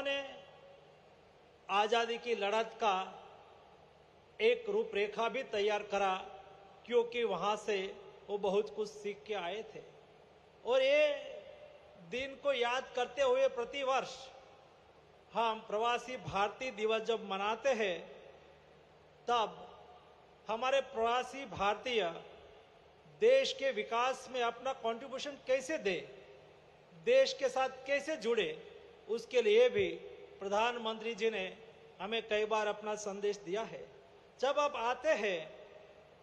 उन्होंने आजादी की लड़त का एक रूपरेखा भी तैयार करा, क्योंकि वहां से वो बहुत कुछ सीख के आए थे। और ये दिन को याद करते हुए प्रतिवर्ष हम प्रवासी भारतीय दिवस जब मनाते हैं, तब हमारे प्रवासी भारतीय देश के विकास में अपना कंट्रीब्यूशन कैसे दे, देश के साथ कैसे जुड़े, उसके लिए भी प्रधानमंत्री जी ने हमें कई बार अपना संदेश दिया है। जब आप आते हैं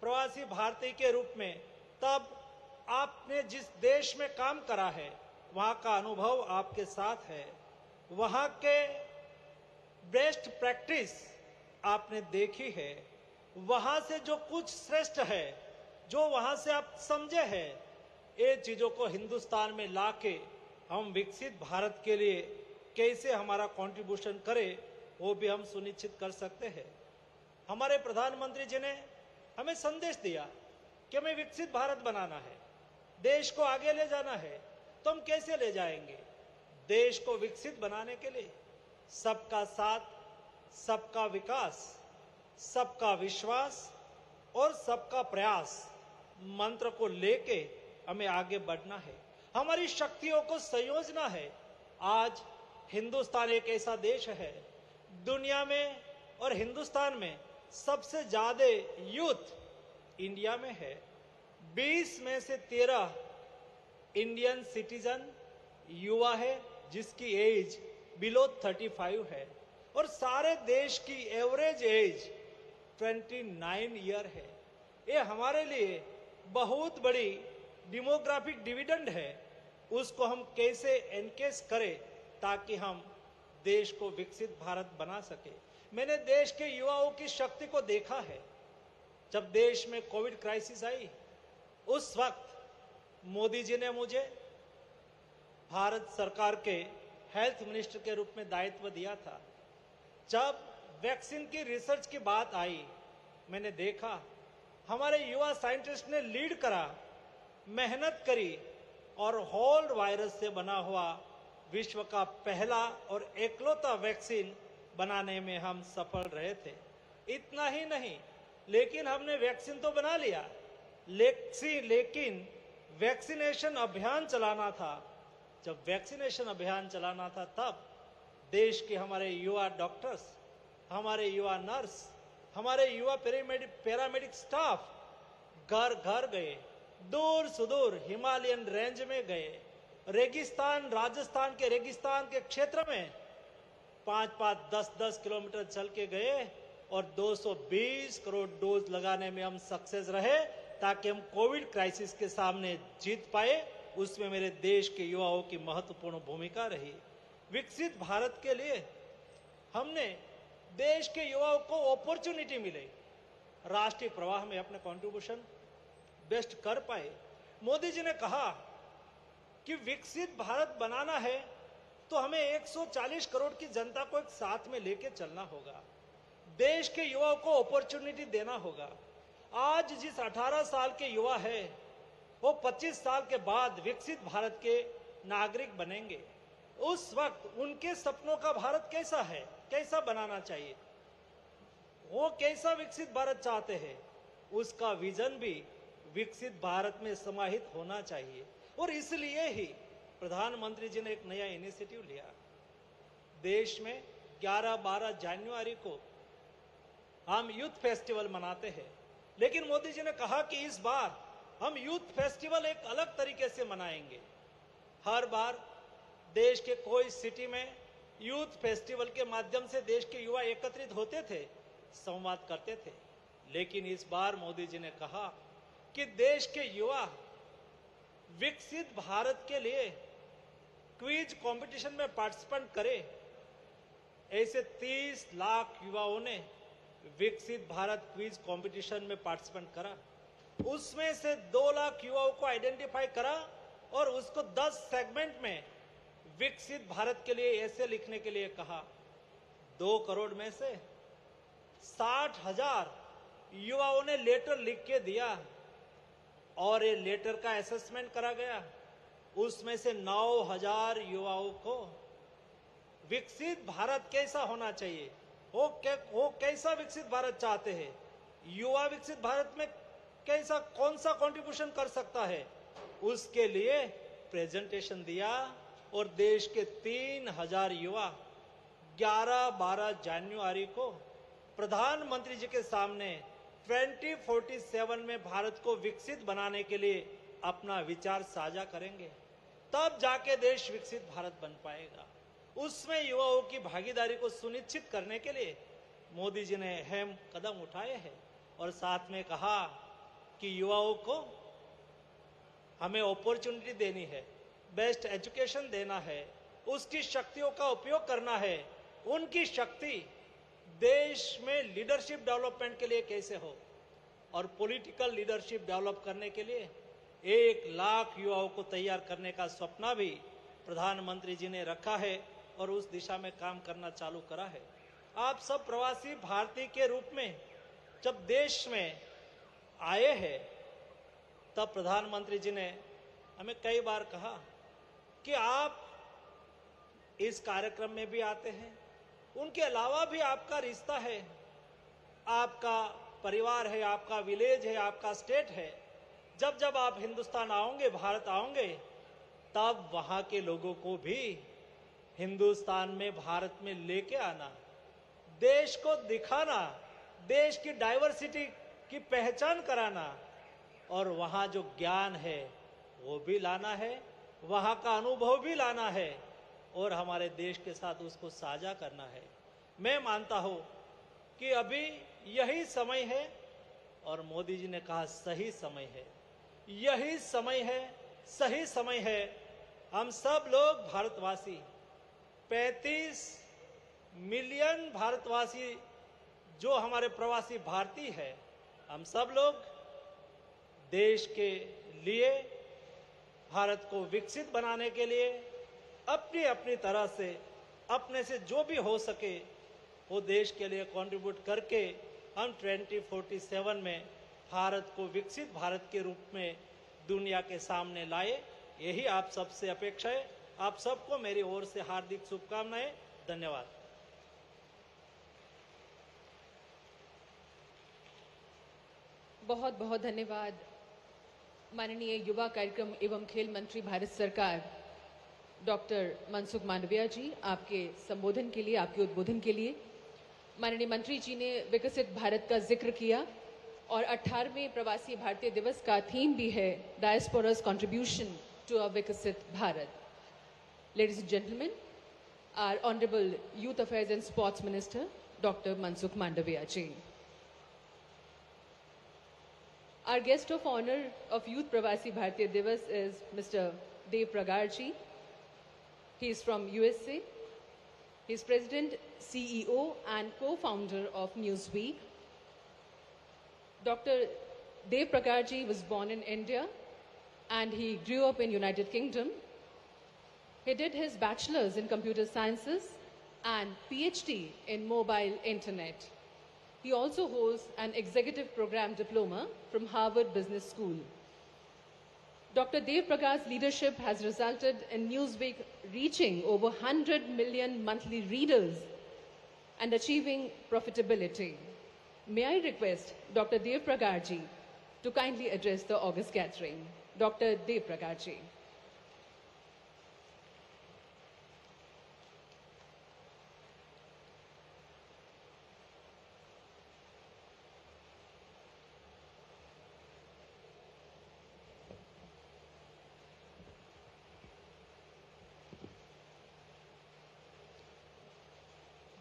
प्रवासी भारतीय के रूप में, तब आपने जिस देश में काम करा है वहां का अनुभव आपके साथ है, वहां के बेस्ट प्रैक्टिस आपने देखी है, वहां से जो कुछ श्रेष्ठ है, जो वहां से आप समझे हैं, ये चीजों को हिंदुस्तान में लाके हम विकसित भारत के लिए कैसे हमारा कंट्रीब्यूशन करें, वो भी हम सुनिश्चित कर सकते हैं। हमारे प्रधानमंत्री जी ने हमें संदेश दिया कि हमें विकसित भारत बनाना है, देश को आगे ले जाना है। तो हम कैसे ले जाएंगे? देश को विकसित बनाने के लिए सबका साथ, सबका विकास, सबका विश्वास और सबका प्रयास मंत्र को लेके हमें आगे बढ़ना है, हमारी शक्तियों को संयोजना है। आज हिंदुस्तान एक ऐसा देश है दुनिया में, और हिंदुस्तान में सबसे ज्यादा यूथ इंडिया में है। 20 में से 13 इंडियन सिटीजन युवा है जिसकी एज बिलो 35 है, और सारे देश की एवरेज एज 29 ईयर है। ये हमारे लिए बहुत बड़ी डेमोग्राफिक डिविडेंड है। उसको हम कैसे एनकेज करें ताकि हम देश को विकसित भारत बना सके। मैंने देश के युवाओं की शक्ति को देखा है। जब देश में कोविड क्राइसिस आई, उस वक्त मोदी जी ने मुझे भारत सरकार के हेल्थ मिनिस्टर के रूप में दायित्व दिया था। जब वैक्सीन की रिसर्च की बात आई, मैंने देखा हमारे युवा साइंटिस्ट ने लीड करा, मेहनत करी, और होल्ड वायरस से बना हुआ विश्व का पहला और एकलौता वैक्सीन बनाने में हम सफल रहे थे। इतना ही नहीं, लेकिन हमने वैक्सीन तो बना लिया, लेकिन वैक्सीनेशन अभियान चलाना था। जब वैक्सीनेशन अभियान चलाना था, तब देश के हमारे युवा डॉक्टर्स, हमारे युवा नर्स, हमारे युवा पैरामेडिक स्टाफ घर घर गए, दूर सुदूर हिमालयन रेंज में गए, रेगिस्तान, राजस्थान के रेगिस्तान के क्षेत्र में 5-5, 10-10 किलोमीटर चल के गए, और 220 करोड़ डोज लगाने में हम सक्सेस रहे, ताकि हम कोविड क्राइसिस के सामने जीत पाए। उसमें मेरे देश के युवाओं की महत्वपूर्ण भूमिका रही। विकसित भारत के लिए हमने देश के युवाओं को अपॉर्चुनिटी मिले, राष्ट्रीय प्रवाह में अपने कंट्रीब्यूशन बेस्ट कर पाए। मोदी जी ने कहा कि विकसित भारत बनाना है तो हमें 140 करोड़ की जनता को एक साथ में लेके चलना होगा, देश के युवाओं को अपॉर्चुनिटी देना होगा। आज जिस 18 साल के युवा है, वो 25 साल के बाद विकसित भारत के नागरिक बनेंगे। उस वक्त उनके सपनों का भारत कैसा है, कैसा बनाना चाहिए, वो कैसा विकसित भारत चाहते हैं, उसका विजन भी विकसित भारत में समाहित होना चाहिए। और इसलिए ही प्रधानमंत्री जी ने एक नया इनिशिएटिव लिया। देश में 11-12 जनवरी को हम यूथ फेस्टिवल मनाते हैं, लेकिन मोदी जी ने कहा कि इस बार हम यूथ फेस्टिवल एक अलग तरीके से मनाएंगे। हर बार देश के कोई सिटी में यूथ फेस्टिवल के माध्यम से देश के युवा एकत्रित होते थे, संवाद करते थे, लेकिन इस बार मोदी जी ने कहा कि देश के युवा विकसित भारत के लिए क्विज कंपटीशन में पार्टिसिपेट करें। ऐसे 30 लाख युवाओं ने विकसित भारत क्विज कंपटीशन में पार्टिसिपेट करा। उसमें से 2 लाख युवाओं को आइडेंटिफाई करा और उसको 10 सेगमेंट में विकसित भारत के लिए ऐसे लिखने के लिए कहा। 2 करोड़ में से 60,000 युवाओं ने लेटर लिख के दिया, और ये लेटर का असेसमेंट करा गया। उसमें से 9,000 युवाओं को विकसित भारत कैसा होना चाहिए, वो कैसा विकसित भारत चाहते हैं, युवा विकसित भारत में कैसा कौन सा कंट्रीब्यूशन कर सकता है, उसके लिए प्रेजेंटेशन दिया। और देश के 3000 युवा 11-12 जनवरी को प्रधानमंत्री जी के सामने 2047 में भारत को विकसित बनाने के लिए अपना विचार साझा करेंगे। तब जाके देश विकसित भारत बन पाएगा। उसमें युवाओं की भागीदारी को सुनिश्चित करने के लिए मोदी जी ने अहम कदम उठाए हैं और साथ में कहा कि युवाओं को हमें अपॉर्चुनिटी देनी है, बेस्ट एजुकेशन देना है, उसकी शक्तियों का उपयोग करना है। उनकी शक्ति देश में लीडरशिप डेवलपमेंट के लिए कैसे हो और पॉलिटिकल लीडरशिप डेवलप करने के लिए 1 लाख युवाओं को तैयार करने का सपना भी प्रधानमंत्री जी ने रखा है और उस दिशा में काम करना चालू करा है। आप सब प्रवासी भारतीय के रूप में जब देश में आए हैं तब प्रधानमंत्री जी ने हमें कई बार कहा कि आप इस कार्यक्रम में भी आते हैं, उनके अलावा भी आपका रिश्ता है, आपका परिवार है, आपका विलेज है, आपका स्टेट है। जब जब आप हिंदुस्तान आओगे, भारत आओगे, तब वहां के लोगों को भी हिंदुस्तान में, भारत में लेके आना, देश को दिखाना, देश की डाइवर्सिटी की पहचान कराना और वहां जो ज्ञान है वो भी लाना है, वहां का अनुभव भी लाना है और हमारे देश के साथ उसको साझा करना है। मैं मानता हूं कि अभी यही समय है और मोदी जी ने कहा सही समय है, यही समय है, सही समय है। हम सब लोग भारतवासी, 35 मिलियन भारतवासी जो हमारे प्रवासी भारतीय है, हम सब लोग देश के लिए, भारत को विकसित बनाने के लिए अपनी अपनी तरह से, अपने से जो भी हो सके वो देश के लिए कंट्रीब्यूट करके हम 2047 में भारत को विकसित भारत के रूप में दुनिया के सामने लाए। यही आप सबसे अपेक्षा है। आप सबको मेरी ओर से हार्दिक शुभकामनाएं। धन्यवाद। बहुत बहुत धन्यवाद माननीय युवा कार्यक्रम एवं खेल मंत्री भारत सरकार डॉक्टर मनसुख मांडविया जी, आपके संबोधन के लिए, आपके उद्बोधन के लिए। माननीय मंत्री जी ने विकसित भारत का जिक्र किया और 18वें प्रवासी भारतीय दिवस का थीम भी है डायस्पोरा's contribution to a विकसित Bharat. Ladies and gentlemen, our Honorable Youth Affairs and Sports Minister, Dr. Mansukh Mandaviya ji. Our guest of honor of Youth Pravasi Bharatiya Divas is Mr. Dev Pragar ji. He is from USA. He is President, CEO and co-founder of Newsweek. Dr. Dev Pragar ji was born in India and he grew up in United Kingdom. He did his bachelor's in computer sciences and PhD in mobile internet. He also holds an executive program diploma from Harvard Business School. Dr. Dev Pragar's leadership has resulted in Newsweek reaching over 100 million monthly readers and achieving profitability. May I request Dr. Dev Pragar ji to kindly address the August gathering. Dr. Dev Pragar ji.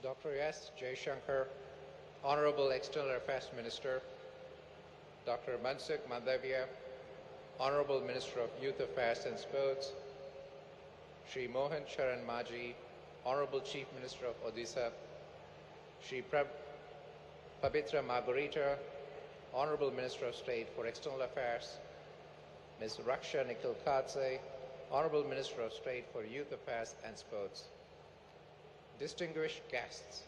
Dr. S. Jaishankar, Honorable External Affairs Minister, Dr. Mansukh Mandaviya, Honorable Minister of Youth Affairs and Sports, Shri Mohan Charan Maji, Honorable Chief Minister of Odisha, Shri Pabitra Margarita, Honorable Minister of State for External Affairs, Ms. Raksha Nikhil Khadse, Honorable Minister of State for Youth Affairs and Sports, distinguished guests,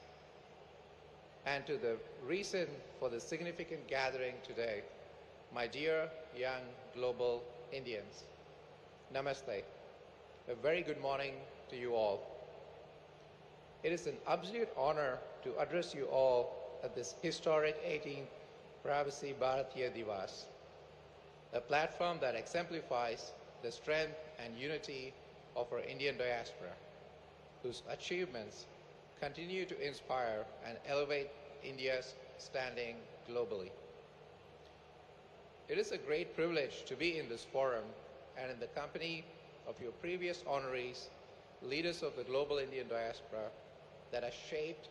and to the reason for the significant gathering today, my dear young global Indians, Namaste. A very good morning to you all. It is an absolute honor to address you all at this historic 18th Pravasi Bharatiya Divas, a platform that exemplifies the strength and unity of our Indian diaspora, whose achievements continue to inspire and elevate India's standing globally. It is a great privilege to be in this forum and in the company of your previous honorees, leaders of the global Indian diaspora that has shaped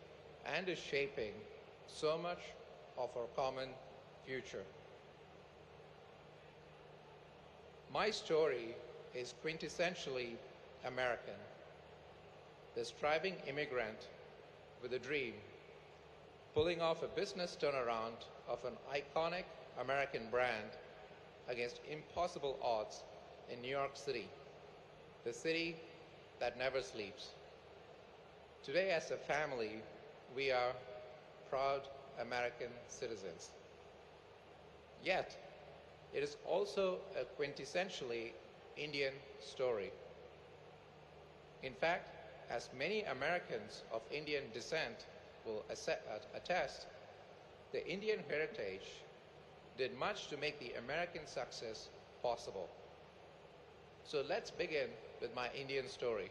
and is shaping so much of our common future. My story is quintessentially American, the striving immigrant with a dream, pulling off a business turnaround of an iconic American brand against impossible odds in New York City, the city that never sleeps. Today, as a family, we are proud American citizens. Yet, it is also a quintessentially Indian story. In fact, as many Americans of Indian descent will attest, the Indian heritage did much to make the American success possible. So let's begin with my Indian story.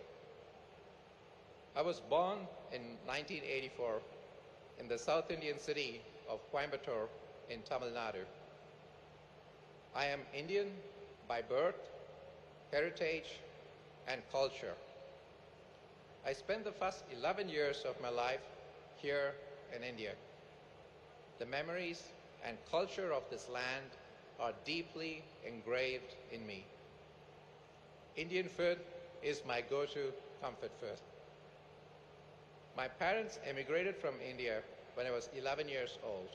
I was born in 1984 in the South Indian city of Coimbatore in Tamil Nadu. I am Indian by birth, heritage, and culture. I spent the first 11 years of my life here in India. The memories and culture of this land are deeply engraved in me. Indian food is my go-to comfort food. My parents emigrated from India when I was 11 years old,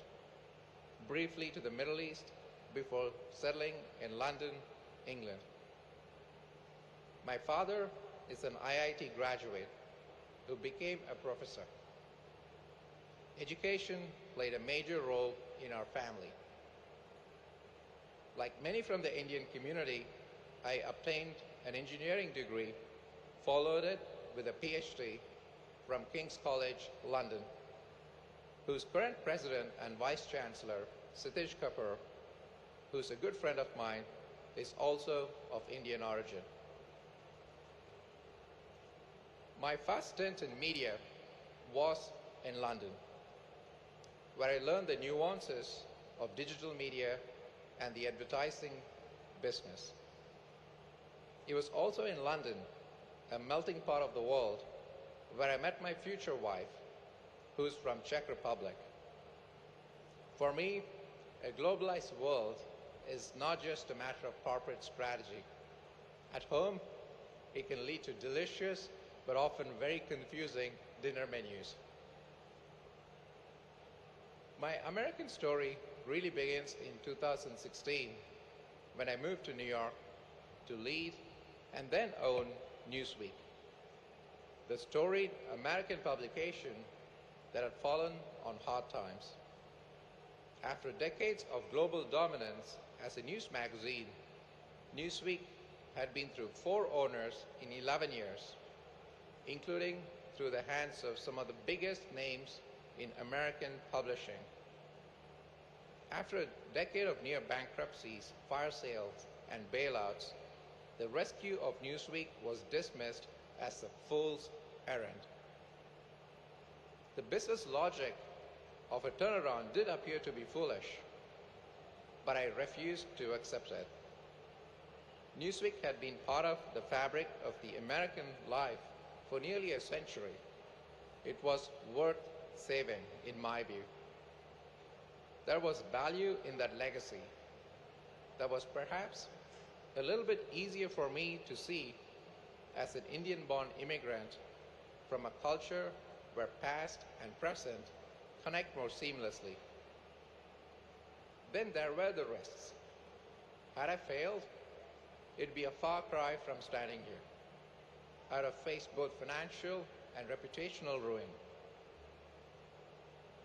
briefly to the Middle East before settling in London, England. My father is an IIT graduate who became a professor. Education played a major role in our family. Like many from the Indian community, I obtained an engineering degree, followed it with a PhD from King's College, London, whose current president and vice chancellor, Satish Kapoor, who's a good friend of mine, is also of Indian origin. My first stint in media was in London, where I learned the nuances of digital media and the advertising business. It was also in London, a melting pot of the world, where I met my future wife, who's from Czech Republic. For me, a globalized world is not just a matter of corporate strategy. At home, it can lead to delicious but often very confusing dinner menus. My American story really begins in 2016 when I moved to New York to lead and then own Newsweek, the storied American publication that had fallen on hard times. After decades of global dominance as a news magazine, Newsweek had been through 4 owners in 11 years, including through the hands of some of the biggest names in American publishing. After a decade of near bankruptcies, fire sales, and bailouts, the rescue of Newsweek was dismissed as a fool's errand. The business logic of a turnaround did appear to be foolish, but I refused to accept it. Newsweek had been part of the fabric of the American life for nearly a century. It was worth saving, in my view. There was value in that legacy that was perhaps a little bit easier for me to see as an Indian-born immigrant from a culture where past and present connect more seamlessly. Then there were the risks. Had I failed, it'd be a far cry from standing here. I'd have faced both financial and reputational ruin.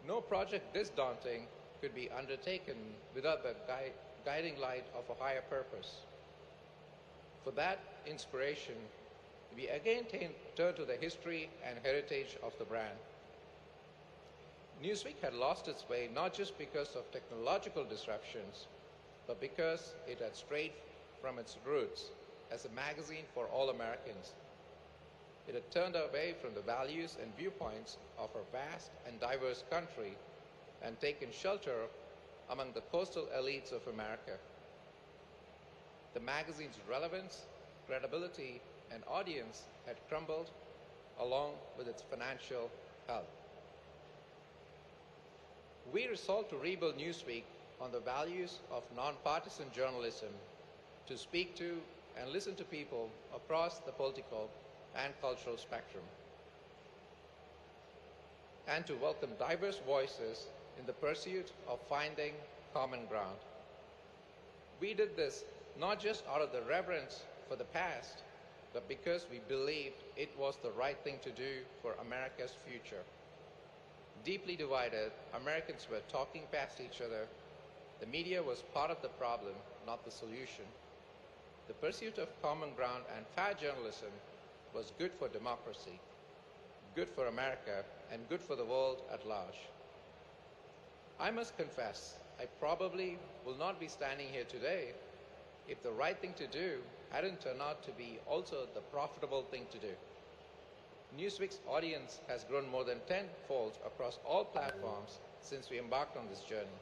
No project this daunting could be undertaken without the guiding light of a higher purpose. For that inspiration, we again turn to the history and heritage of the brand. Newsweek had lost its way not just because of technological disruptions, but because it had strayed from its roots as a magazine for all Americans. It had turned away from the values and viewpoints of our vast and diverse country and taken shelter among the coastal elites of America. The magazine's relevance, credibility, and audience had crumbled along with its financial health. We resolved to rebuild Newsweek on the values of nonpartisan journalism to speak to and listen to people across the political and cultural spectrum, and to welcome diverse voices in the pursuit of finding common ground. We did this not just out of the reverence for the past, but because we believed it was the right thing to do for America's future. Deeply divided, Americans were talking past each other. The media was part of the problem, not the solution. The pursuit of common ground and fair journalism was good for democracy, good for America, and good for the world at large. I must confess, I probably will not be standing here today if the right thing to do hadn't turned out to be also the profitable thing to do. Newsweek's audience has grown more than tenfold across all platforms since we embarked on this journey.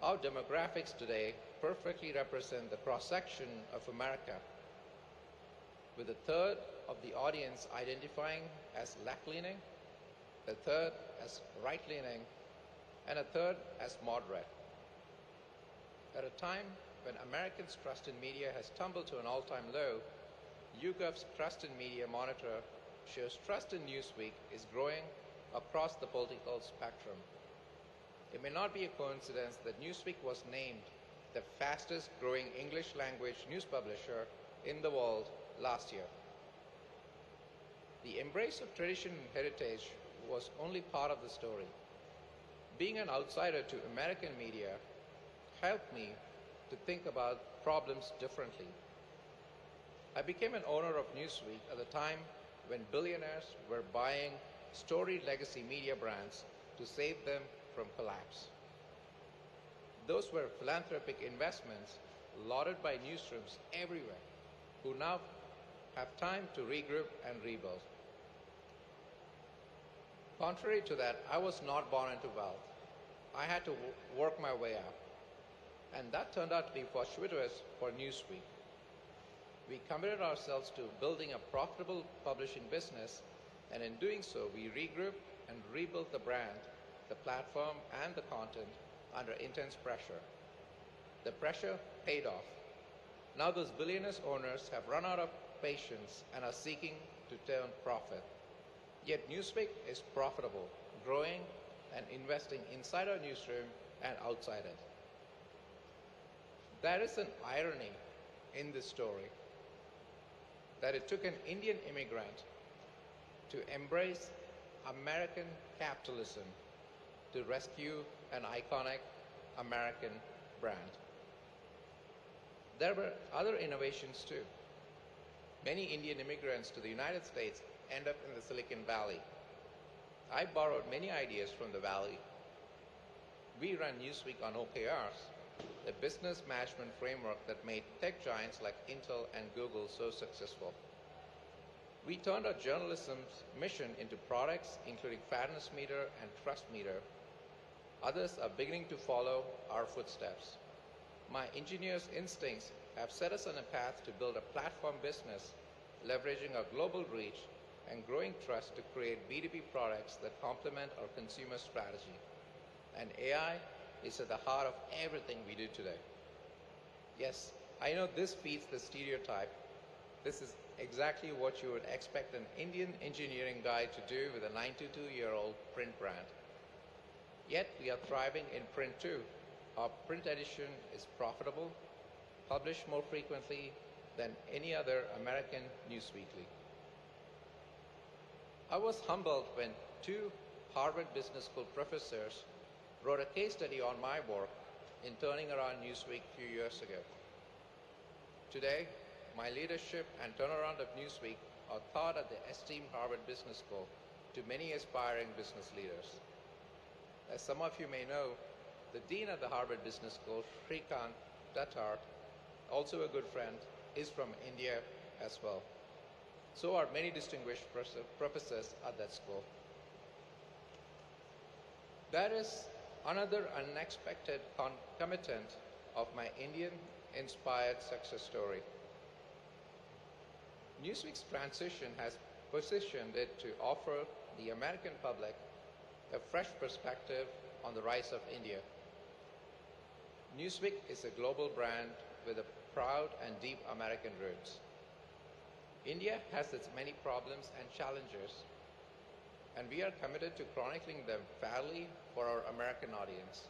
Our demographics today perfectly represent the cross-section of America, with a third of the audience identifying as left-leaning, a third as right-leaning, and a third as moderate. At a time when Americans' trust in media has tumbled to an all-time low, YouGov's Trust in Media Monitor shows trust in Newsweek is growing across the political spectrum. It may not be a coincidence that Newsweek was named the fastest growing English language news publisher in the world last year. The embrace of tradition and heritage was only part of the story. Being an outsider to American media helped me to think about problems differently. I became an owner of Newsweek at the time when billionaires were buying storied legacy media brands to save them from collapse. Those were philanthropic investments lauded by newsrooms everywhere, who now have time to regroup and rebuild. Contrary to that, I was not born into wealth. I had to work my way up. And that turned out to be fortuitous for Newsweek. We committed ourselves to building a profitable publishing business, and in doing so, we regrouped and rebuilt the brand, the platform, and the content under intense pressure. The pressure paid off. Now those billionaires owners have run out of patience and are seeking to turn profit. Yet Newsweek is profitable, growing, and investing inside our newsroom and outside it. There is an irony in this story, that it took an Indian immigrant to embrace American capitalism to rescue an iconic American brand. There were other innovations too. Many Indian immigrants to the United States end up in the Silicon Valley. I borrowed many ideas from the Valley. We ran Newsweek on OKRs, a business management framework that made tech giants like Intel and Google so successful. We turned our journalism's mission into products including Fairness Meter and Trust Meter. Others are beginning to follow our footsteps. My engineer's instincts have set us on a path to build a platform business, leveraging our global reach and growing trust to create B2B products that complement our consumer strategy. And AI is at the heart of everything we do today. Yes, I know this feeds the stereotype. This is exactly what you would expect an Indian engineering guy to do with a 92-year-old print brand. Yet we are thriving in print too. Our print edition is profitable, published more frequently than any other American news weekly. I was humbled when two Harvard Business School professors wrote a case study on my work in turning around Newsweek a few years ago. Today, my leadership and turnaround of Newsweek are taught at the esteemed Harvard Business School to many aspiring business leaders. As some of you may know, the Dean of the Harvard Business School, Shrikant Dattar, also a good friend, is from India as well. So are many distinguished professors at that school. That is another unexpected concomitant of my Indian-inspired success story. Newsweek's transition has positioned it to offer the American public a fresh perspective on the rise of India. Newsweek is a global brand with a proud and deep American roots. India has its many problems and challenges, and we are committed to chronicling them fairly for our American audience.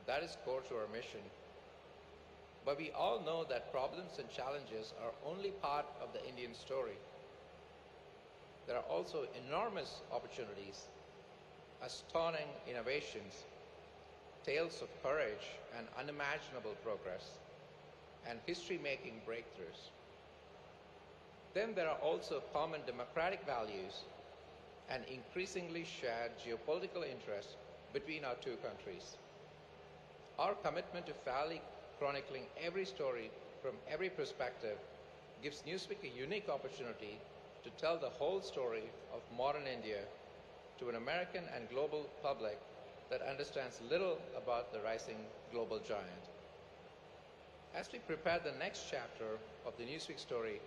That is core to our mission. But we all know that problems and challenges are only part of the Indian story. There are also enormous opportunities, astonishing innovations, tales of courage and unimaginable progress, and history-making breakthroughs. Then there are also common democratic values and increasingly shared geopolitical interests between our two countries. Our commitment to fairly chronicling every story from every perspective gives Newsweek a unique opportunity to tell the whole story of modern India to an American and global public that understands little about the rising global giant. As we prepare the next chapter of the Newsweek story,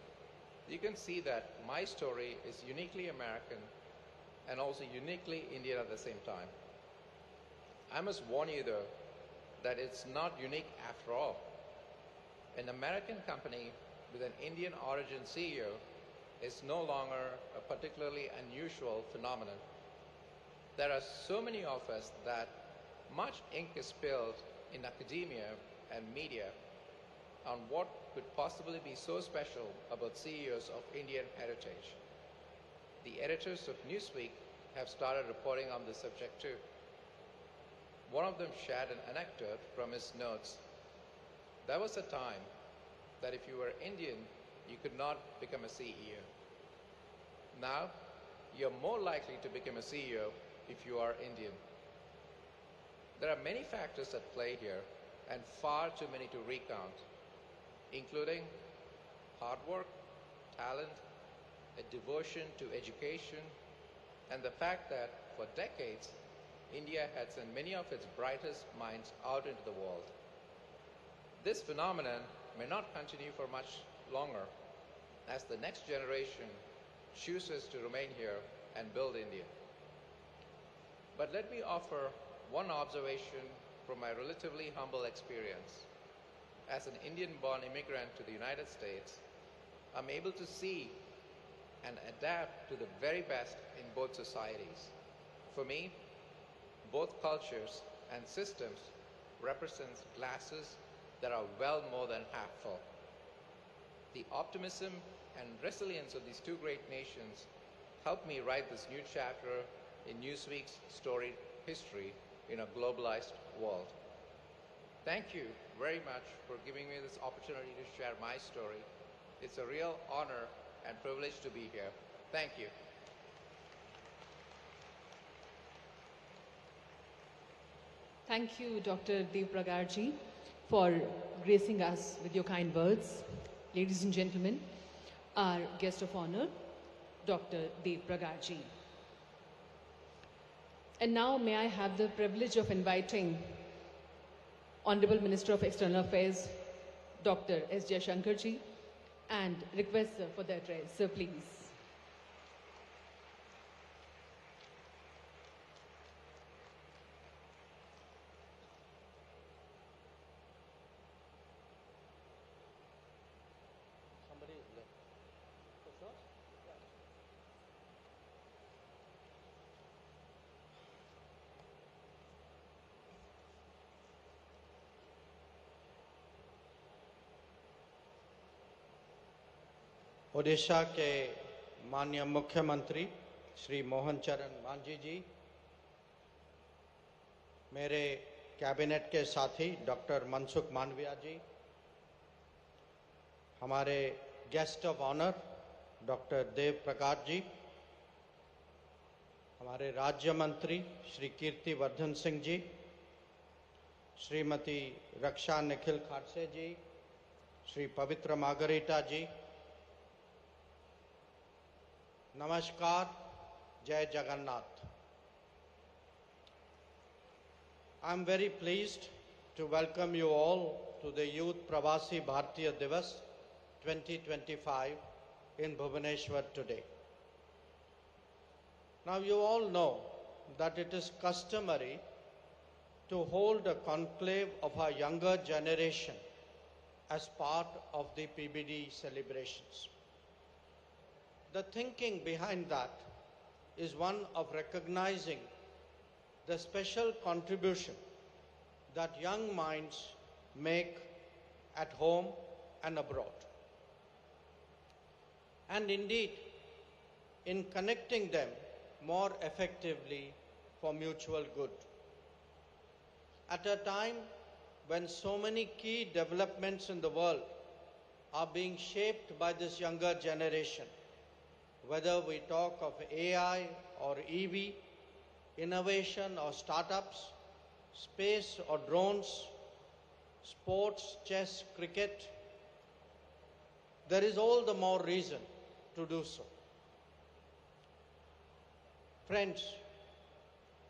you can see that my story is uniquely American and also uniquely Indian at the same time. I must warn you though, that it's not unique after all. An American company with an Indian origin CEO is no longer a particularly unusual phenomenon. There are so many of us that much ink is spilled in academia and media on what could possibly be so special about CEOs of Indian heritage. The editors of Newsweek have started reporting on this subject too. One of them shared an anecdote from his notes. There was a time that if you were Indian, you could not become a CEO. Now, you're more likely to become a CEO if you are Indian. There are many factors at play here and far too many to recount, including hard work, talent, a devotion to education, and the fact that for decades, India had sent many of its brightest minds out into the world. This phenomenon may not continue for much longer as the next generation chooses to remain here and build India. But let me offer one observation from my relatively humble experience. As an Indian-born immigrant to the United States, I'm able to see and adapt to the very best in both societies. For me, both cultures and systems represents glasses that are well more than half full. The optimism and resilience of these two great nations helped me write this new chapter in Newsweek's storied history in a globalized world. Thank you very much for giving me this opportunity to share my story. It's a real honor and privilege to be here. Thank you. Thank you, Dr. Dev Pragarji, for gracing us with your kind words. Ladies and gentlemen, our guest of honor, Dr. Dev Pragarji. And now may I have the privilege of inviting Honorable Minister of External Affairs, Dr. S. Jaishankarji, and request sir for the address. Sir, please. Odisha के माननीय मुख्यमंत्री श्री मोहन चरण मांझी जी, मेरे cabinet के साथी doctor Mansukh Mandaviya जी, हमारे guest of honour doctor Dev Prakash ji, हमारे राज्य मंत्री श्री कीर्ति वर्धन सिंह जी, श्रीमती रक्षा निखिल खाड़से जी, श्री पवित्र मार्गरीटा जी, नमस्कार, जय Jagannath. I am very pleased to welcome you all to the Youth Pravasi Bharatiya Divas 2025 in Bhubaneswar today. Now you all know that it is customary to hold a conclave of our younger generation as part of the PBD celebrations. The thinking behind that is one of recognizing the special contribution that young minds make at home and abroad. And indeed, in connecting them more effectively for mutual good. At a time when so many key developments in the world are being shaped by this younger generation, whether we talk of AI or EV, innovation or startups, space or drones, sports, chess, cricket, there is all the more reason to do so. Friends,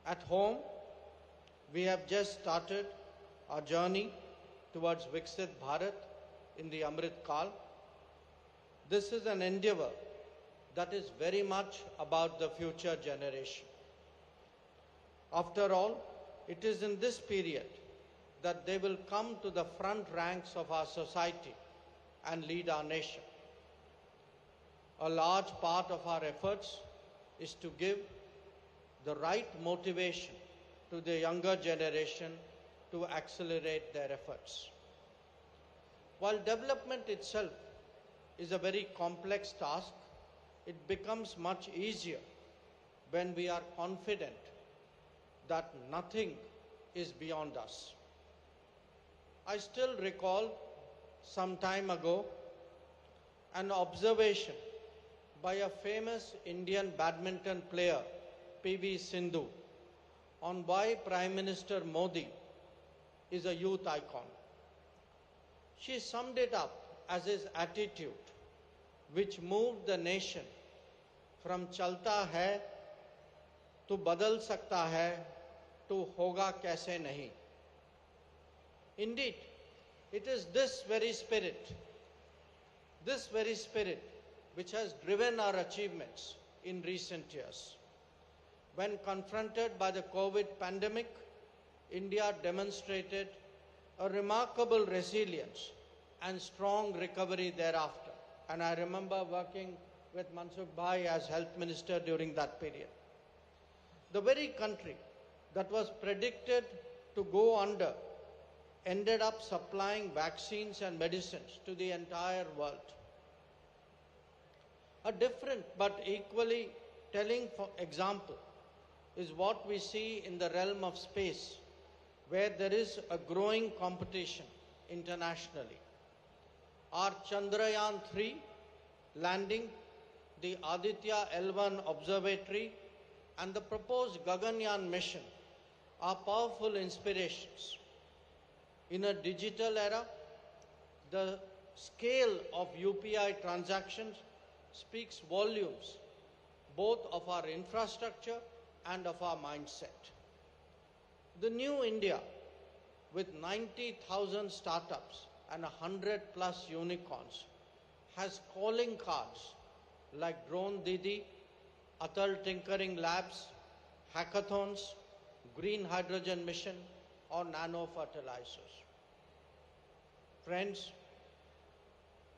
at home, we have just started our journey towards Viksit Bharat in the Amrit Kal. This is an endeavor that is very much about the future generation. After all, it is in this period that they will come to the front ranks of our society and lead our nation. A large part of our efforts is to give the right motivation to the younger generation to accelerate their efforts. While development itself is a very complex task, it becomes much easier when we are confident that nothing is beyond us. I still recall some time ago an observation by a famous Indian badminton player, PV Sindhu, on why Prime Minister Modi is a youth icon. She summed it up as his attitude, which moved the nation from chalta hai to badal sakta hai to hoga kaise nahi. Indeed, it is this very spirit which has driven our achievements in recent years. When confronted by the COVID pandemic, India demonstrated a remarkable resilience and strong recovery thereafter. And I remember working with Mansukh Bhai as Health Minister during that period. The very country that was predicted to go under ended up supplying vaccines and medicines to the entire world. A different but equally telling example is what we see in the realm of space, where there is a growing competition internationally. Our Chandrayaan-3 landing, the Aditya L1 observatory, and the proposed Gaganyaan mission are powerful inspirations. In a digital era, the scale of UPI transactions speaks volumes, both of our infrastructure and of our mindset. The new India, with 90,000 startups and 100+ unicorns, has calling cards like Drone Didi, Atal Tinkering Labs, hackathons, green hydrogen mission, or nano fertilizers. Friends,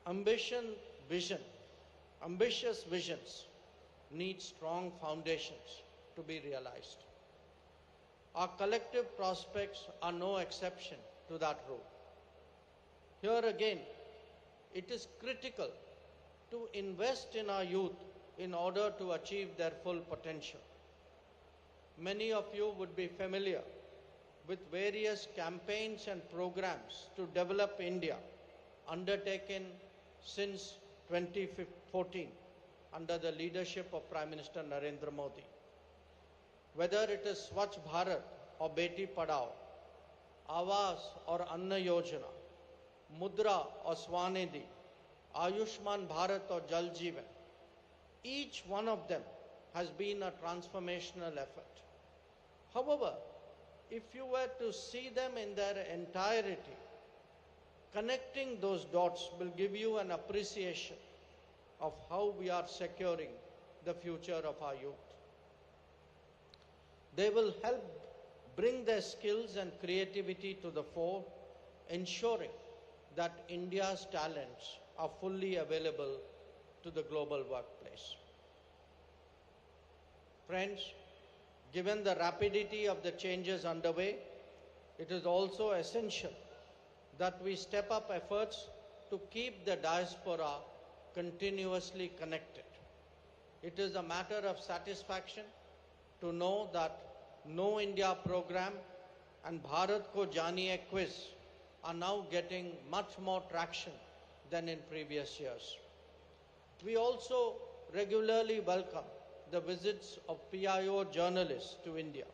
ambitious visions need strong foundations to be realized. Our collective prospects are no exception to that rule. Here again, it is critical to invest in our youth in order to achieve their full potential. Many of you would be familiar with various campaigns and programs to develop India undertaken since 2014. under the leadership of Prime Minister Narendra Modi. Whether it is Swachh Bharat or Beti Padhao, Awas or Anna Yojana, Mudra or Swanidhi, Ayushman Bharat or Jal Jeevan, each one of them has been a transformational effort. However, if you were to see them in their entirety, connecting those dots will give you an appreciation of how we are securing the future of our youth. They will help bring their skills and creativity to the fore, ensuring that India's talents are fully available to the global workplace. Friends, given the rapidity of the changes underway, it is also essential that we step up efforts to keep the diaspora continuously connected. It is a matter of satisfaction to know that Know India program and Bharat Ko Janiye quiz are now getting much more traction than in previous years. We also regularly welcome the visits of PIO journalists to India.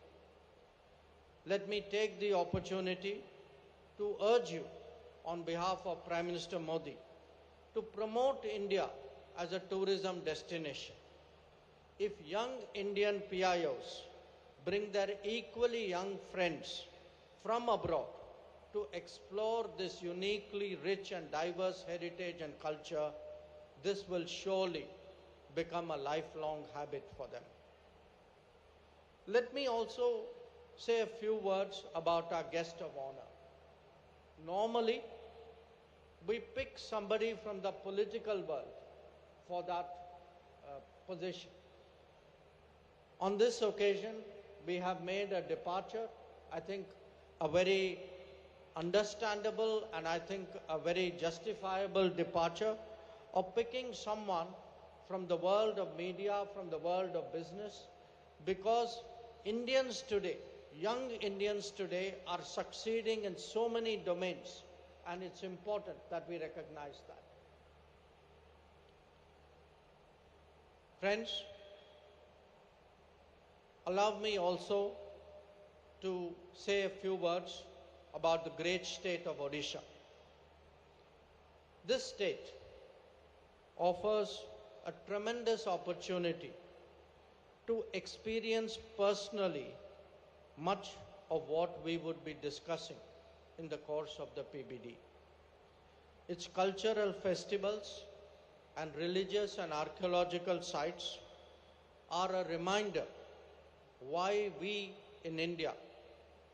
Let me take the opportunity to urge you on behalf of Prime Minister Modi to promote India as a tourism destination. If young Indian PIOs bring their equally young friends from abroad to explore this uniquely rich and diverse heritage and culture, this will surely become a lifelong habit for them. Let me also say a few words about our guest of honor. Normally, we pick somebody from the political world for that position. On this occasion, we have made a departure, I think a very understandable and I think a very justifiable departure of picking someone from the world of media, from the world of business, because Indians today, young Indians today are succeeding in so many domains, and it's important that we recognize that. Friends, allow me also to say a few words about the great state of Odisha. This state offers a tremendous opportunity to experience personally much of what we would be discussing in the course of the PBD. Its cultural festivals and religious and archaeological sites are a reminder why we in India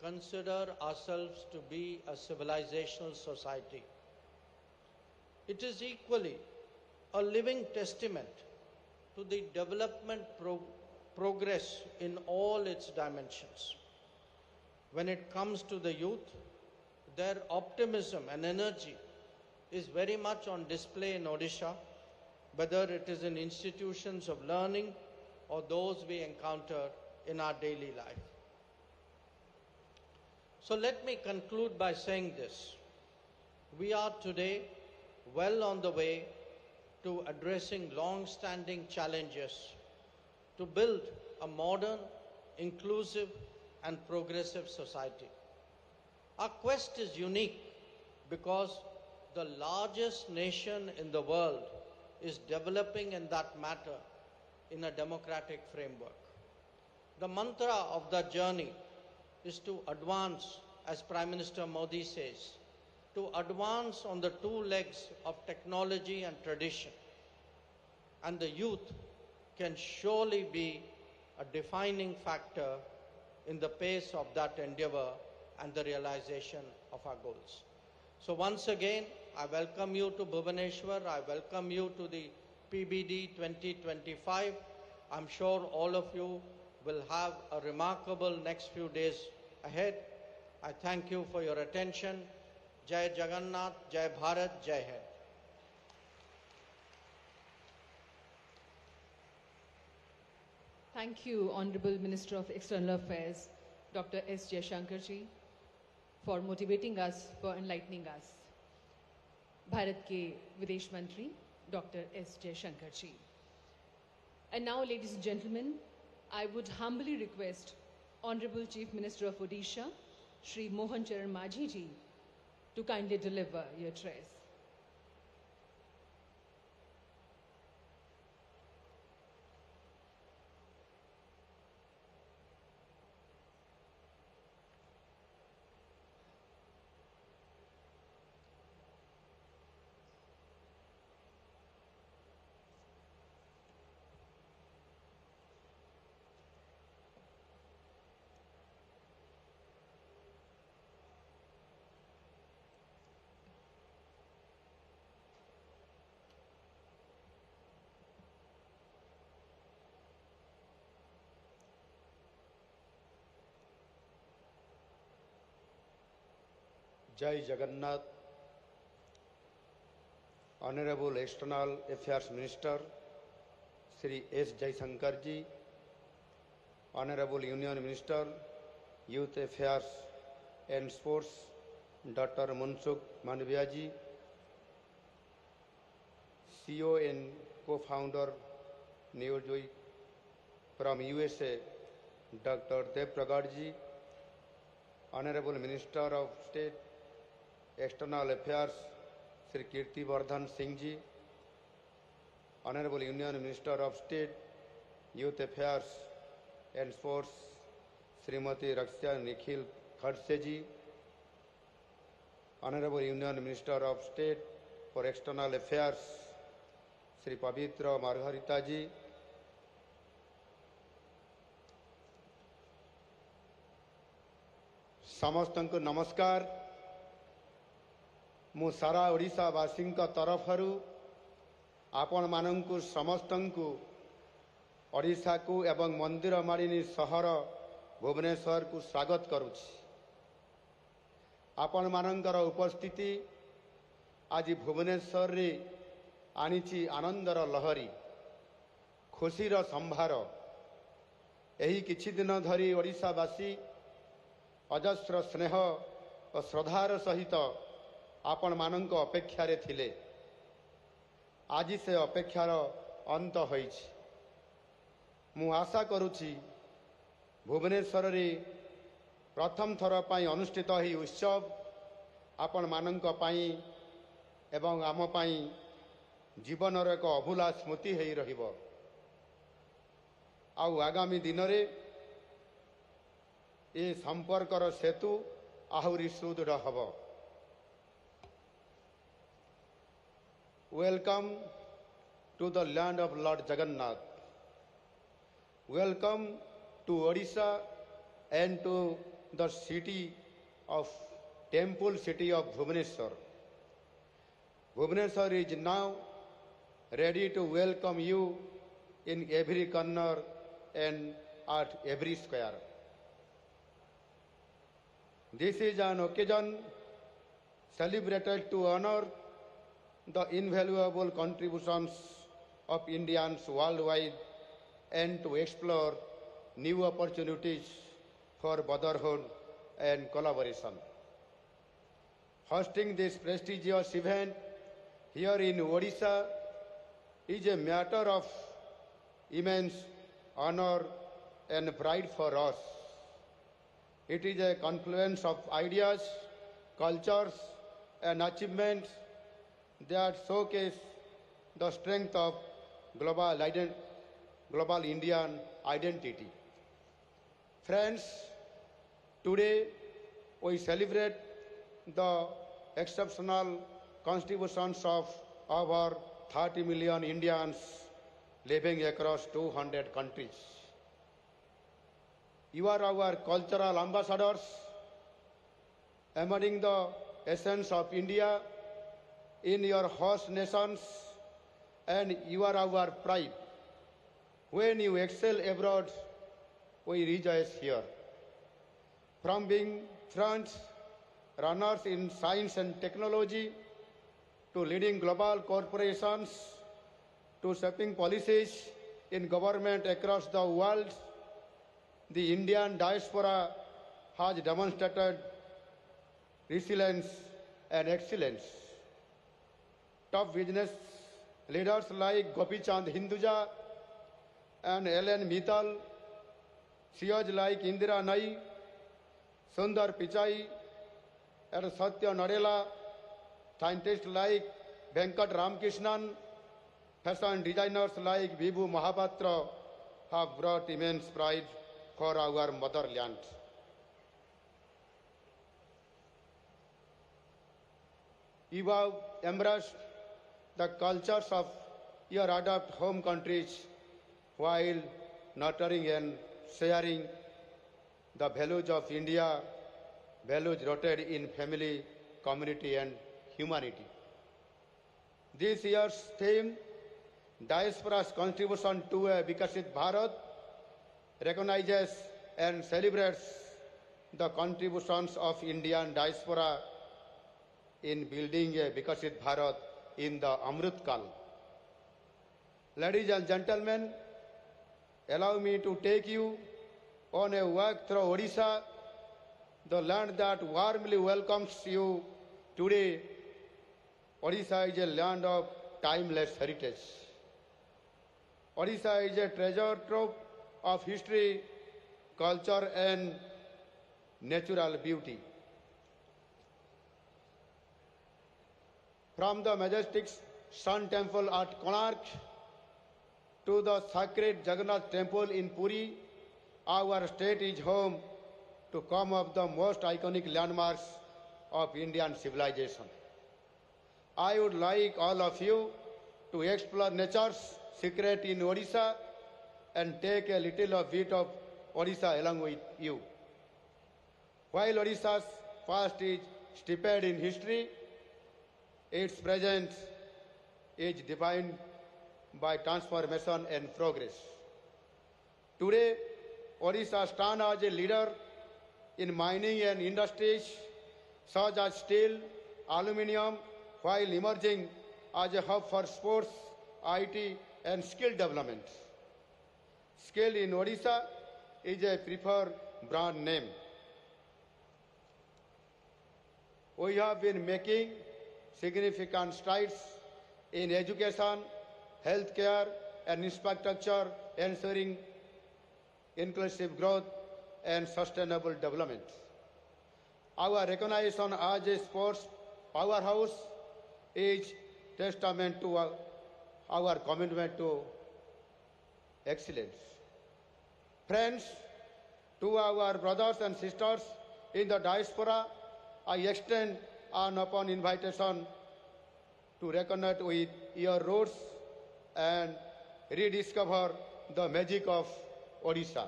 consider ourselves to be a civilizational society. It is equally a living testament to the development progress in all its dimensions. When it comes to the youth, their optimism and energy is very much on display in Odisha, whether it is in institutions of learning or those we encounter in our daily life. So let me conclude by saying this. We are today well on the way to addressing long-standing challenges to build a modern, inclusive, and progressive society. Our quest is unique because the largest nation in the world is developing in that matter in a democratic framework. The mantra of the journey is to advance, as Prime Minister Modi says, to advance on the two legs of technology and tradition. And the youth can surely be a defining factor in the pace of that endeavor and the realization of our goals. So once again, I welcome you to Bhubaneswar. I welcome you to the PBD 2025. I'm sure all of you will have a remarkable next few days ahead. I thank you for your attention. Jai Jagannath, Jai Bharat, Jai Hind. Thank you, Honorable Minister of External Affairs, Dr. S. Jaishankarji, for motivating us, for enlightening us. Bharat के विदेश मंत्री doctor S Jaishankar ji. And now, ladies and gentlemen, I would humbly request Honorable Chief Minister of Odisha, Shri Mohan Charan Majhi ji, to kindly deliver your address. Jai Jagannath, Honorable External Affairs Minister, Sri S. Jaishankar ji, Honorable Union Minister, Youth Affairs and Sports, Dr. Mansukh Mandaviya ji, CEO and co-founder Neojoy from USA, Dr. Dev Pragad ji, Honorable Minister of State, External Affairs, Sri Kirti Vardhan Singh ji, Honorable Union Minister of State, Youth Affairs and Sports, Srimati Raksha Nikhil Khadse ji, Honorable Union Minister of State for External Affairs, Sri Pavitra Margarita ji, समस्तंकु नमस्कार। मु सारा ओडिशावासी तरफरु आपण मानंकु समस्तंकु ओडिशा को एवं मंदिर मालिनी सहर भुवनेश्वर को स्वागत करुछि। आपण मानंकर उपस्थिति आज भुवनेश्वर रे आनिछि आनंदर लहरी, खुशीर संभार। एही किछि दिन धरी ओडिशावासी अजस्र स्नेह और श्रद्धार सहित आपण मानक अपेक्षार थिले। आज से अपेक्षार अंत होइछि। मु आशा करुछि भुवनेश्वर रे प्रथम थर पई अनुष्ठित ही उत्सव आपण मानक पई एवं आम पई जीवनर एक अभूला स्मृति हेई रहिबो। आउ आगामी दिन रे ए संपर्कर सेतु आहुरी सुदृढ़ हब। Welcome to the land of lord Jagannath. Welcome to Odisha and to the city of temple city of Bhubaneswar. Bhubaneswar is now ready to welcome you in every corner and at every square. This is an occasion celebrated to honor the invaluable contributions of Indians worldwide and to explore new opportunities for brotherhood and collaboration. Hosting this prestigious event here in Odisha is a matter of immense honor and pride for us. It is a confluence of ideas, cultures, and achievements that showcase the strength of global Indian identity. Friends, today we celebrate the exceptional contributions of over 30 million Indians living across 200 countries. You are our cultural ambassadors, embodying the essence of India in your host nations, and you are our pride. When you excel abroad, we rejoice here. From being front runners in science and technology, to leading global corporations, to shaping policies in government across the world, the Indian diaspora has demonstrated resilience and excellence. Top business leaders like Gopi Chand Hinduja and Ellen Mittal, CEOs like Indira Nai, Sundar Pichai, and Satya Nadella, scientists like Venkat Ramakrishnan, fashion designers like Vibhu Mahapatra have brought immense pride for our motherland. You have embraced the cultures of your adopted home countries while nurturing and sharing the values of India, values rooted in family, community, and humanity. This year's theme, Diaspora's Contribution to a Vikasit Bharat, recognizes and celebrates the contributions of Indian diaspora in building a Vikasit Bharat in the Amrit Kal. Ladies and gentlemen, allow me to take you on a walk through Odisha, the land that warmly welcomes you today. Odisha is a land of timeless heritage. Odisha is a treasure trove of history, culture, and natural beauty. From the majestic Sun Temple at Konark to the sacred Jagannath Temple in Puri, our state is home to some of the most iconic landmarks of Indian civilization. I would like all of you to explore nature's secret in Odisha and take a little of bit of Odisha along with you. While Odisha's past is steeped in history, its present is defined by transformation and progress. Today, Odisha stands as a leader in mining and industries such as steel, aluminium, while emerging as a hub for sports, IT, and skill development. Skill in Odisha is a preferred brand name. We have been making significant strides in education, healthcare, and infrastructure, ensuring inclusive growth and sustainable development. Our recognition as a sports powerhouse is testament to our commitment to excellence. Friends, to our brothers and sisters in the diaspora, I extend an open invitation to reconnect with your roots and rediscover the magic of Odisha.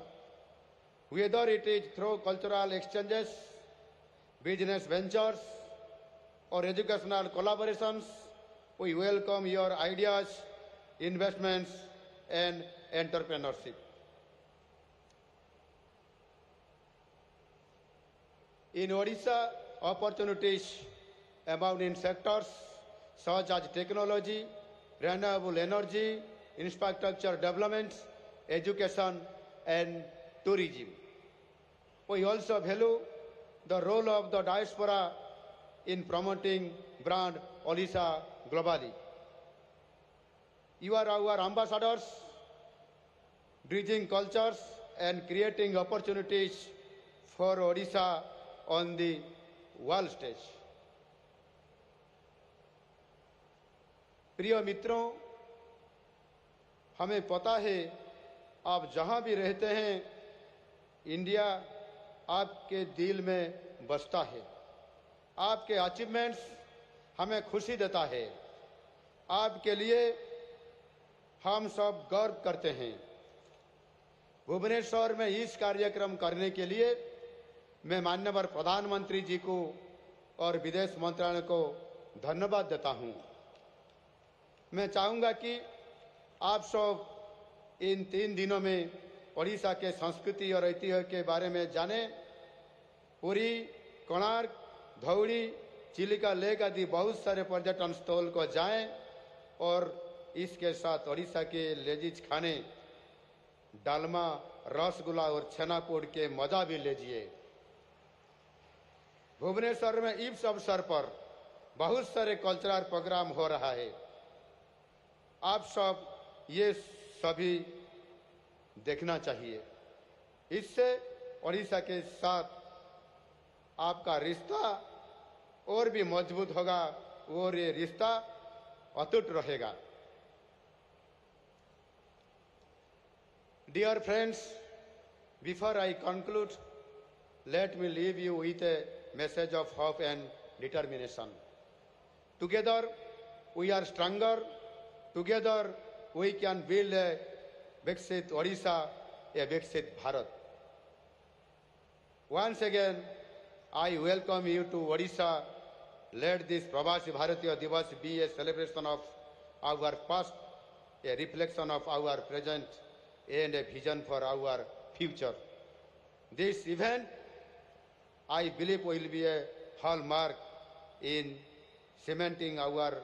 Whether it is through cultural exchanges, business ventures, or educational collaborations, we welcome your ideas, investments, and entrepreneurship. In Odisha, opportunities abound in sectors such as technology, renewable energy, infrastructure development, education, and tourism. We also value the role of the diaspora in promoting brand Odisha globally. You are our ambassadors, bridging cultures and creating opportunities for Odisha on the world stage. प्रिय मित्रों, हमें पता है आप जहां भी रहते हैं, इंडिया आपके दिल में बसता है। आपके अचीवमेंट्स हमें खुशी देता है। आपके लिए हम सब गर्व करते हैं। भुवनेश्वर में इस कार्यक्रम करने के लिए मैं माननीय प्रधानमंत्री जी को और विदेश मंत्रालय को धन्यवाद देता हूं। मैं चाहूंगा कि आप सब इन 3 दिनों में ओडिशा के संस्कृति और ऐतिह्य के बारे में जानें। पुरी, कोणार्क, धौड़ी, चिलिका लेक आदि बहुत सारे पर्यटन स्थल को जाएं और इसके साथ ओडिशा के लेजीज खाने, डालमा, रसगुल्ला और छेनापोड़ के मजा भी लीजिए। भुवनेश्वर में इस अवसर पर बहुत सारे कल्चरल प्रोग्राम हो रहा है। आप सब ये सभी देखना चाहिए। इससे ओडिशा के साथ आपका रिश्ता और भी मजबूत होगा और ये रिश्ता अटूट रहेगा। Dear friends, before I conclude, let me leave you with a message of hope and determination. Together, we are stronger. Together, we can build a Viksit Odisha, a Viksit Bharat. Once again, I welcome you to Odisha. Let this Pravasi Bharatiya Divas be a celebration of our past, a reflection of our present, and a vision for our future. This event, I believe, will be a hallmark in cementing our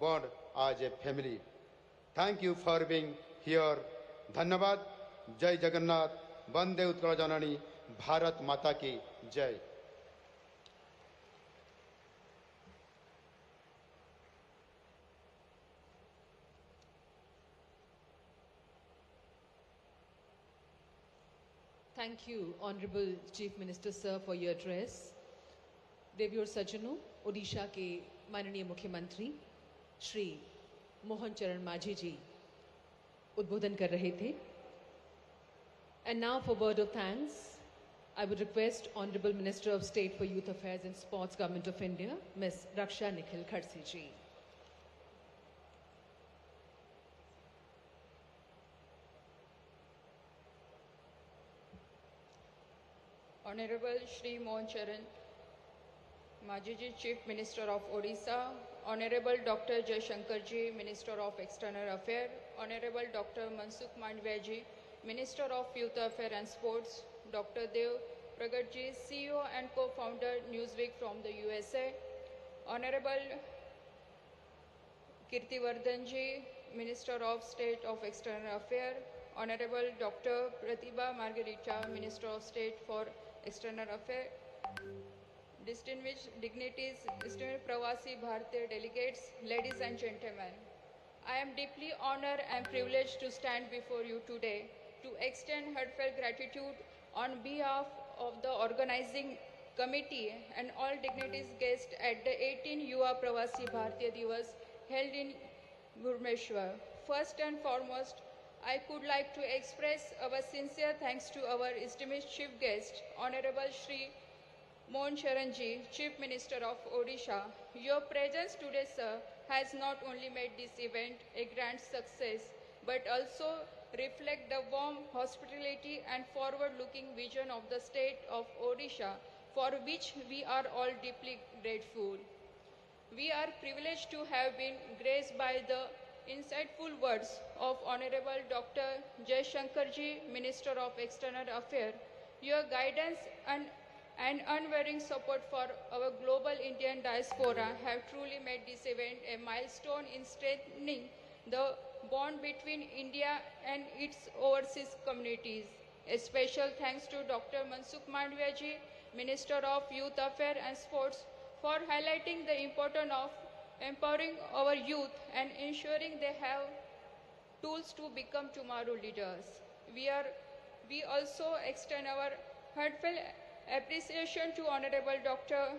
bond as a family. Thank you for being here. Dhanyavad. Jai Jagannath. Vande Utkala Janani. Bharat Mata ki Jai. Thank you, Honorable Chief Minister Sir, for your address. देवी और सज्जनों, ओडिशा के माननीय मुख्यमंत्री श्री मोहन चरण मांझी जी उद्बोधन कर रहे थे. And now for word of thanks, I would request Honorable Minister of State for Youth Affairs and Sports, Government of India, Ms. Raksha Nikhil Khadse ji. Honorable Shri Mohan Charan Majhi ji, Chief Minister of Odisha, Honorable Dr. Jaishankar ji, Minister of External Affairs, Honorable Dr. Mansukh Mandavia ji, Minister of Youth Affairs and Sports, Dr. Dev Pragat ji, CEO and co-founder Newsweek from the USA, Honorable Kirtivardhan ji, Minister of State of External Affairs, Honorable Dr. Pratibha Margarita, Minister of State for External Affairs, distinguished dignitaries, distinguished Pravasi Bharatiya delegates, ladies and gentlemen. I am deeply honored and privileged to stand before you today to extend heartfelt gratitude on behalf of the organizing committee and all dignitaries guests at the 18th Yuva Pravasi Bharatiya Divas held in Bhubaneswar. First and foremost, I could like to express our sincere thanks to our esteemed chief guest, Honorable Shri Mohan Charan ji, Chief Minister of Odisha. Your presence today, sir, has not only made this event a grand success, but also reflect the warm hospitality and forward-looking vision of the state of Odisha, for which we are all deeply grateful. We are privileged to have been graced by the insightful words of Honorable Dr. Jaishankar ji, Minister of External Affairs. Your guidance and unwavering support for our global Indian diaspora have truly made this event a milestone in strengthening the bond between India and its overseas communities. A special thanks to Dr. Mansukh Mandavia ji, Minister of Youth Affairs and Sports, for highlighting the importance of empowering our youth and ensuring they have tools to become tomorrow leaders. We also extend our heartfelt appreciation to Honorable Dr.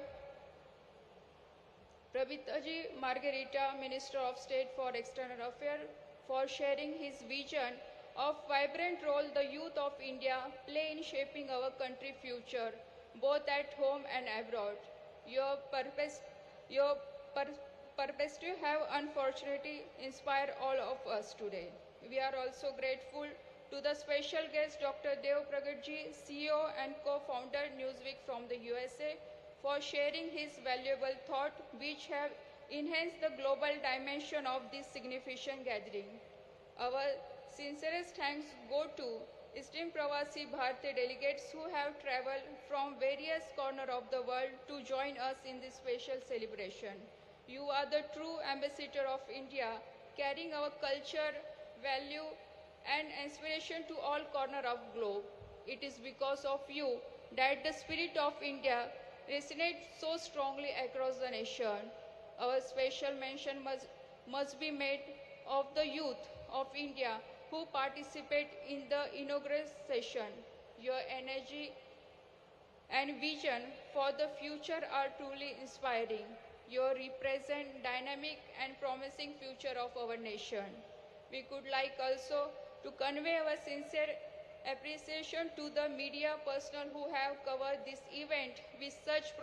Pravitaji Margarita, Minister of State for External Affairs, for sharing his vision of vibrant role the youth of India play in shaping our country's future, both at home and abroad. Your perspective have unfortunately inspired all of us today. We are also grateful to the special guest Dr. Dev Pragat ji, CEO and co-founder Newsweek from the USA, for sharing his valuable thought which have enhanced the global dimension of this significant gathering. Our sincerest thanks go to esteemed Pravasi Bharatiya delegates who have traveled from various corners of the world to join us in this special celebration. You are the true ambassador of India, carrying our culture, value, and inspiration to all corners of the globe. It is because of you that the spirit of India resonates so strongly across the nation. Our special mention must be made of the youth of India who participate in the inaugural session. Your energy and vision for the future are truly inspiring. You represent dynamic and promising future of our nation. We could like also to convey our sincere appreciation to the media personnel who have covered this event with such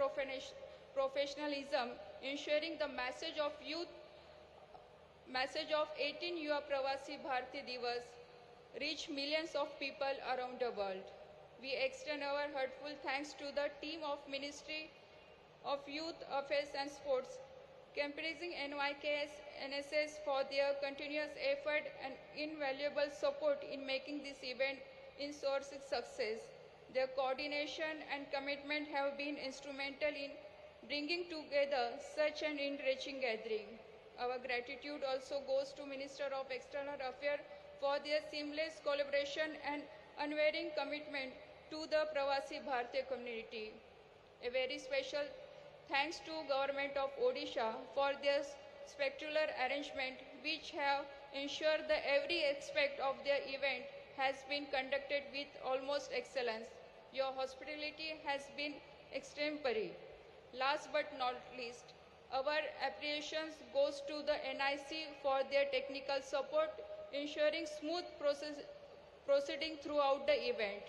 professionalism, ensuring the message of 18 Yuva Pravasi Bharatiya Divas reach millions of people around the world. We extend our heartfelt thanks to the team of Ministry of Youth Affairs and Sports, comprising NYKS, NSS for their continuous effort and invaluable support in making this event ensure its success. Their coordination and commitment have been instrumental in bringing together such an enriching gathering. Our gratitude also goes to Minister of External Affairs for their seamless collaboration and unwavering commitment to the Pravasi Bharatiya community. A very special thanks to Government of Odisha for their spectacular arrangement which have ensured that every aspect of their event has been conducted with almost excellence. Your hospitality has been exemplary. Last but not least, our appreciations goes to the NIC for their technical support, ensuring smooth proceeding throughout the event.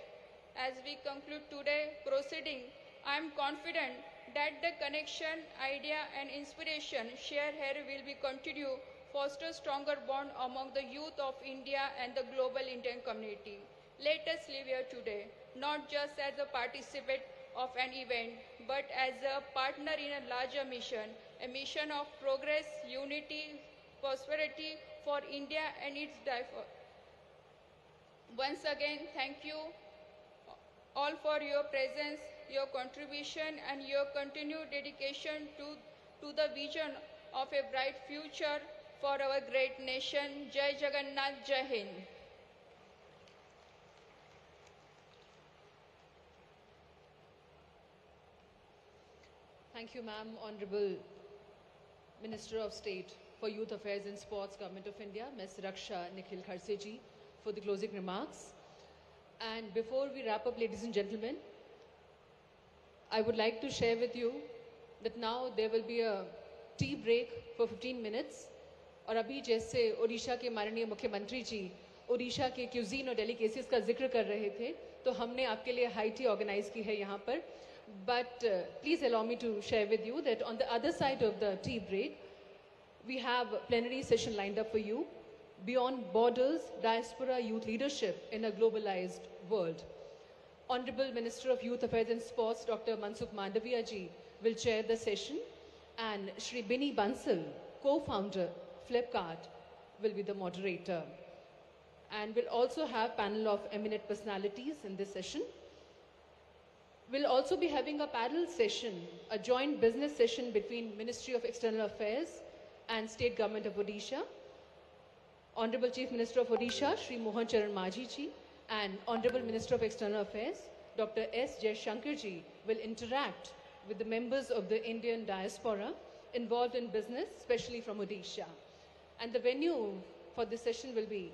As we conclude today proceeding, I am confident that the connection, idea and inspiration shared here will be continue foster stronger bond among the youth of India and the global Indian community. Let us live here today, not just as a participant of an event, but as a partner in a larger mission, a mission of progress, unity, prosperity for India and its once again, thank you all for your presence, your contribution and your continued dedication to the vision of a bright future for our great nation. Jai Jagannath, Jai Hind. Thank you, ma'am. Honorable Minister of State for Youth Affairs and Sports, Government of India, Ms. Raksha Nikhil Kharse ji, for the closing remarks. And before we wrap up, ladies and gentlemen, I would like to share with you that now there will be a tea break for 15 minutes. और अभी जैसे ओडिशा के माननीय मुख्यमंत्री जी ओडिशा के cuisine और delicacies का जिक्र कर रहे थे, तो हमने आपके लिए हाई टी ऑर्गेनाइज की है यहाँ पर. But please allow me to share with you that on the other side of the tea break, we have a plenary session lined up for you. Beyond Borders, Diaspora Youth Leadership in a Globalized World. Honorable Minister of Youth Affairs and Sports, Dr. Mansukh Mandaviya ji, will chair the session, and Shri Bini Bansal, co-founder, Flipkart, will be the moderator. And we'll also have panel of eminent personalities in this session. We'll also be having a panel session, a joint business session between Ministry of External Affairs and State Government of Odisha. Honorable Chief Minister of Odisha, Shri Mohan Charan Majhi ji, and Honorable Minister of External Affairs, Dr. S. Jaishankar ji, will interact with the members of the Indian diaspora involved in business, especially from Odisha. And the venue for this session will be